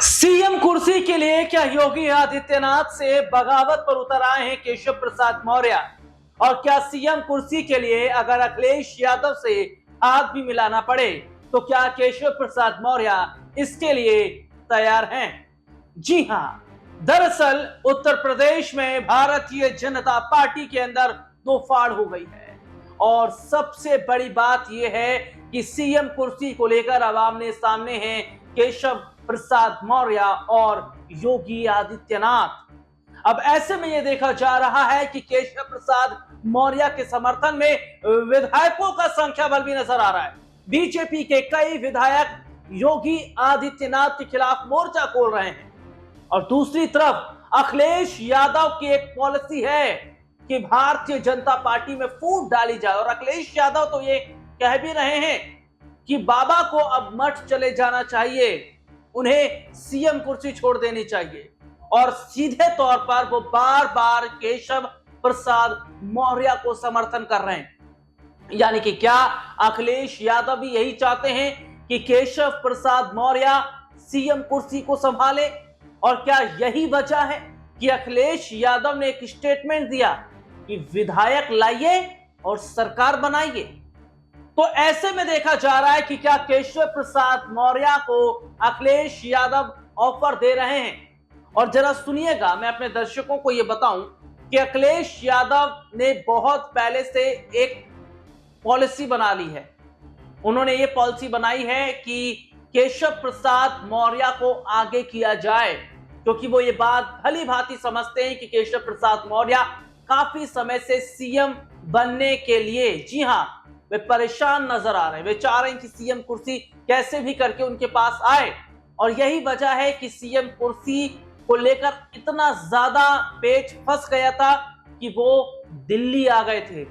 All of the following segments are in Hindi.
सीएम कुर्सी के लिए क्या योगी आदित्यनाथ से बगावत पर उतर आए हैं केशव प्रसाद मौर्य? और क्या सीएम कुर्सी के लिए अगर अखिलेश यादव से हाथ भी मिलाना पड़े तो क्या केशव प्रसाद मौर्य इसके लिए तैयार हैं? जी हां, दरअसल उत्तर प्रदेश में भारतीय जनता पार्टी के अंदर दो फाड़ हो गई है और सबसे बड़ी बात यह है कि सीएम कुर्सी को लेकर अब आमने सामने हैं केशव प्रसाद मौर्य और योगी आदित्यनाथ। अब ऐसे में यह देखा जा रहा है कि केशव प्रसाद मौर्य के समर्थन में विधायकों का संख्या बल भी नजर आ रहा है। बीजेपी के कई विधायक योगी आदित्यनाथ के खिलाफ मोर्चा खोल रहे हैं और दूसरी तरफ अखिलेश यादव की एक पॉलिसी है कि भारतीय जनता पार्टी में फूट डाली जाए और अखिलेश यादव तो ये कह भी रहे हैं कि बाबा को अब मठ चले जाना चाहिए, उन्हें सीएम कुर्सी छोड़ देनी चाहिए और सीधे तौर पर वो बार बार केशव प्रसाद मौर्य को समर्थन कर रहे हैं। यानी कि क्या अखिलेश यादव भी यही चाहते हैं कि केशव प्रसाद मौर्य सीएम कुर्सी को संभाले? और क्या यही वजह है कि अखिलेश यादव ने एक स्टेटमेंट दिया कि विधायक लाइए और सरकार बनाइए? तो ऐसे में देखा जा रहा है कि क्या केशव प्रसाद मौर्य को अखिलेश यादव ऑफर दे रहे हैं। और जरा सुनिएगा, मैं अपने दर्शकों को यह बताऊं कि अखिलेश यादव ने बहुत पहले से एक पॉलिसी बना ली है। उन्होंने ये पॉलिसी बनाई है कि केशव प्रसाद मौर्य को आगे किया जाए, क्योंकि वो ये बात भली भांति समझते हैं कि केशव प्रसाद मौर्य काफी समय से सीएम बनने के लिए, जी हां, वे परेशान नजर आ रहे हैं। वे चाह रहे हैं कि सीएम कुर्सी कैसे भी करके उनके पास आए और यही वजह है कि सीएम कुर्सी को लेकर इतना ज्यादा पेच फंस गया था कि वो दिल्ली आ गए थे।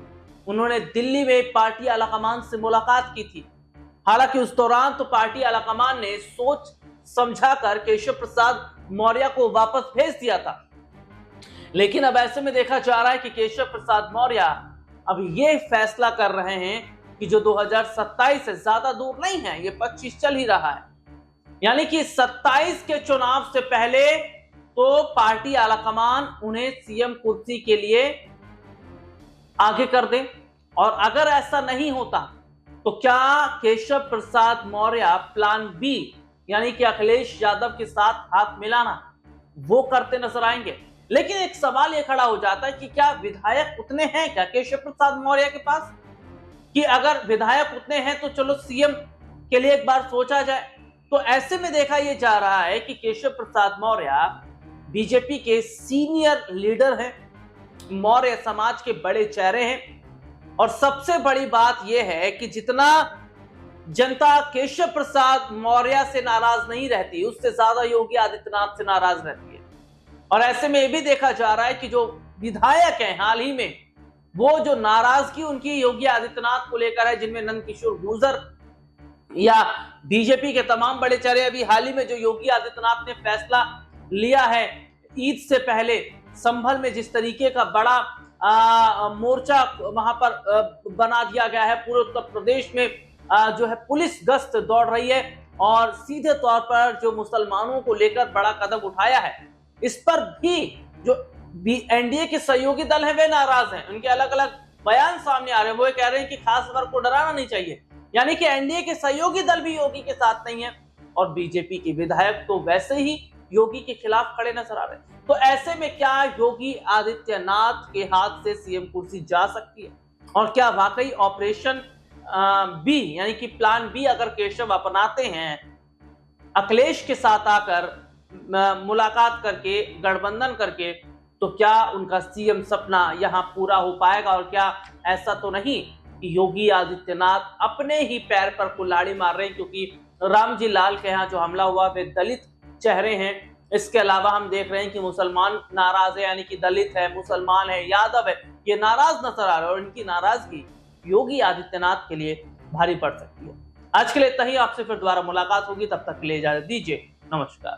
उन्होंने दिल्ली में पार्टी आलाकमान से मुलाकात की थी। हालांकि उस दौरान तो पार्टी आलाकमान ने सोच समझाकर केशव प्रसाद मौर्य को वापस भेज दिया था, लेकिन अब ऐसे में देखा जा रहा है कि केशव प्रसाद मौर्य अब ये फैसला कर रहे हैं कि जो 2027 से ज्यादा दूर नहीं है, ये 25 चल ही रहा है, यानी कि 27 के चुनाव से पहले तो पार्टी आलाकमान उन्हें सीएम कुर्सी के लिए आगे कर दें। और अगर ऐसा नहीं होता तो क्या केशव प्रसाद मौर्य प्लान बी यानी कि अखिलेश यादव के साथ हाथ मिलाना वो करते नजर आएंगे? लेकिन एक सवाल यह खड़ा हो जाता है कि क्या विधायक उतने हैं क्या केशव प्रसाद मौर्य के पास कि अगर विधायक उतने हैं तो चलो सीएम के लिए एक बार सोचा जाए? तो ऐसे में देखा यह जा रहा है कि केशव प्रसाद मौर्य बीजेपी के सीनियर लीडर हैं, मौर्य समाज के बड़े चेहरे हैं और सबसे बड़ी बात यह है कि जितना जनता केशव प्रसाद मौर्य से नाराज नहीं रहती, उससे ज्यादा योगी आदित्यनाथ से नाराज रहती है। और ऐसे में यह भी देखा जा रहा है कि जो विधायक हैं हाल ही में, वो जो नाराजगी उनकी योगी आदित्यनाथ को लेकर है, जिनमें नंदकिशोर गुर्जर या बीजेपी के तमाम बड़े चेहरे, अभी हाल ही में जो योगी आदित्यनाथ ने फैसला लिया है ईद से पहले संभल में जिस तरीके का बड़ा मोर्चा वहां पर बना दिया गया है, पूरे उत्तर प्रदेश में जो है पुलिस गश्त दौड़ रही है और सीधे तौर पर जो मुसलमानों को लेकर बड़ा कदम उठाया है, इस पर भी जो एनडीए के सहयोगी दल हैं वे नाराज हैं। उनके अलग अलग बयान सामने आ रहे हैं। वो कह रहे हैं कि खास वर्ग को डराना नहीं चाहिए, यानी कि एनडीए के सहयोगी दल भी योगी के साथ नहीं है और बीजेपी के विधायक तो वैसे ही योगी के खिलाफ खड़े नजर आ रहे हैं। तो ऐसे में क्या योगी आदित्यनाथ के हाथ से सीएम कुर्सी जा सकती है? और क्या वाकई ऑपरेशन बी यानी कि प्लान बी अगर केशव अपनाते हैं, अखिलेश के साथ आकर मुलाकात करके, गठबंधन करके, तो क्या उनका सीएम सपना यहां पूरा हो पाएगा? और क्या ऐसा तो नहीं कि योगी आदित्यनाथ अपने ही पैर पर कुल्हाड़ी मार रहे हैं? क्योंकि रामजी लाल के यहाँ जो हमला हुआ वे दलित चेहरे हैं। इसके अलावा हम देख रहे हैं कि मुसलमान नाराज है, यानी कि दलित है, मुसलमान है, यादव है, ये नाराज नजर आ रहे हैं और इनकी नाराजगी योगी आदित्यनाथ के लिए भारी पड़ सकती है। आज के लिए इतना ही। आपसे फिर दोबारा मुलाकात होगी, तब तक के लिए इजाजत दीजिए। नमस्कार।